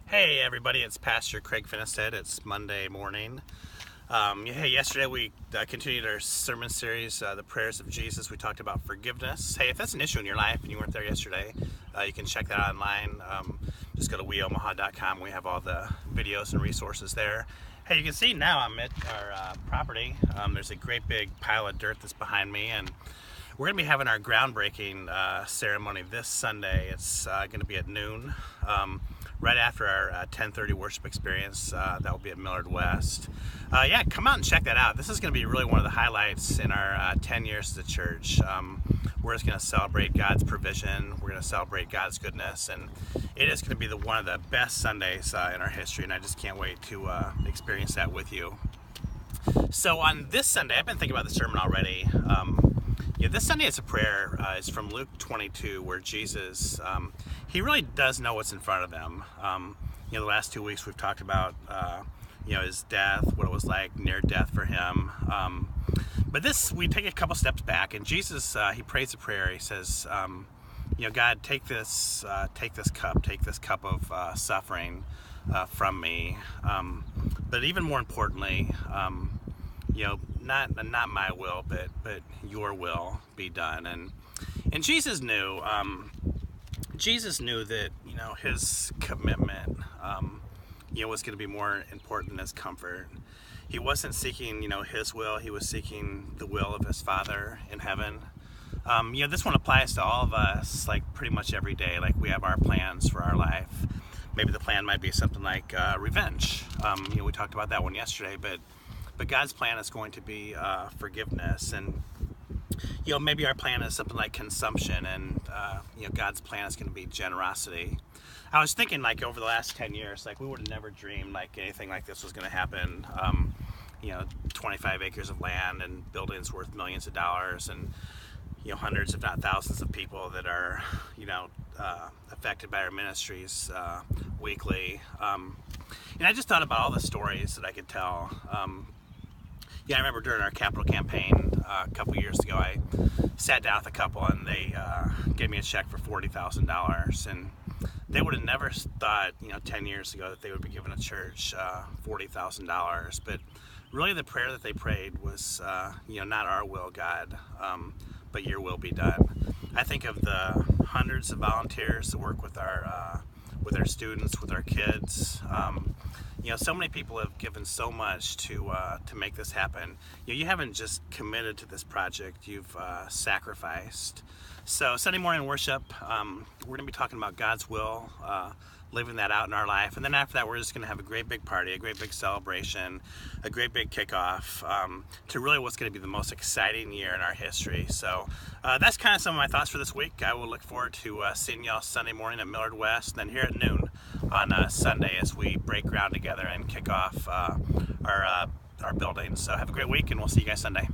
Hey everybody, it's Pastor Craig Finnestead. It's Monday morning. Hey, yesterday we continued our sermon series, The Prayers of Jesus. We talked about forgiveness. Hey, if that's an issue in your life and you weren't there yesterday, you can check that out online. Just go to weomaha.com. We have all the videos and resources there. Hey, you can see now I'm at our property. There's a great big pile of dirt that's behind me, and we're going to be having our groundbreaking ceremony this Sunday. It's going to be at noon. Right after our 10:30 worship experience. That will be at Millard West. Yeah, come out and check that out. This is going to be really one of the highlights in our 10 years as a church. We're just going to celebrate God's provision. We're going to celebrate God's goodness, and it is going to be one of the best Sundays in our history, and I just can't wait to experience that with you. So on this Sunday, I've been thinking about the sermon already. This Sunday it's a prayer. It's from Luke 22, where Jesus, he really does know what's in front of him. The last 2 weeks we've talked about, his death, what it was like near death for him. But this, we take a couple steps back, and Jesus, he prays a prayer. He says, God, take this cup of suffering from me. But even more importantly, not my will, but your will be done. And Jesus knew that his commitment was going to be more important than his comfort. He wasn't seeking his will. He was seeking the will of his Father in heaven. This one applies to all of us, like pretty much every day. Like, we have our plans for our life. Maybe the plan might be something like revenge. We talked about that one yesterday, but God's plan is going to be forgiveness, and maybe our plan is something like consumption, and God's plan is going to be generosity. I was thinking, like, over the last 10 years, like, we would have never dreamed like anything like this was going to happen. 25 acres of land and buildings worth millions of dollars, and hundreds if not thousands of people that are affected by our ministries weekly. And I just thought about all the stories that I could tell. I remember during our capital campaign a couple years ago, I sat down with a couple, and they gave me a check for $40,000, and they would have never thought 10 years ago that they would be giving a church $40,000. But really the prayer that they prayed was not our will, God, but your will be done. I think of the hundreds of volunteers that work with our students, with our kids. So many people have given so much to make this happen. You haven't just committed to this project, you've sacrificed. So Sunday morning worship, we're going to be talking about God's will, living that out in our life. And then after that, we're just going to have a great big party, a great big celebration, a great big kickoff to really what's going to be the most exciting year in our history. So that's kind of some of my thoughts for this week. I will look forward to seeing y'all Sunday morning at Millard West, and then here at noon on Sunday as we break ground together and kick off our building. So have a great week, and we'll see you guys Sunday.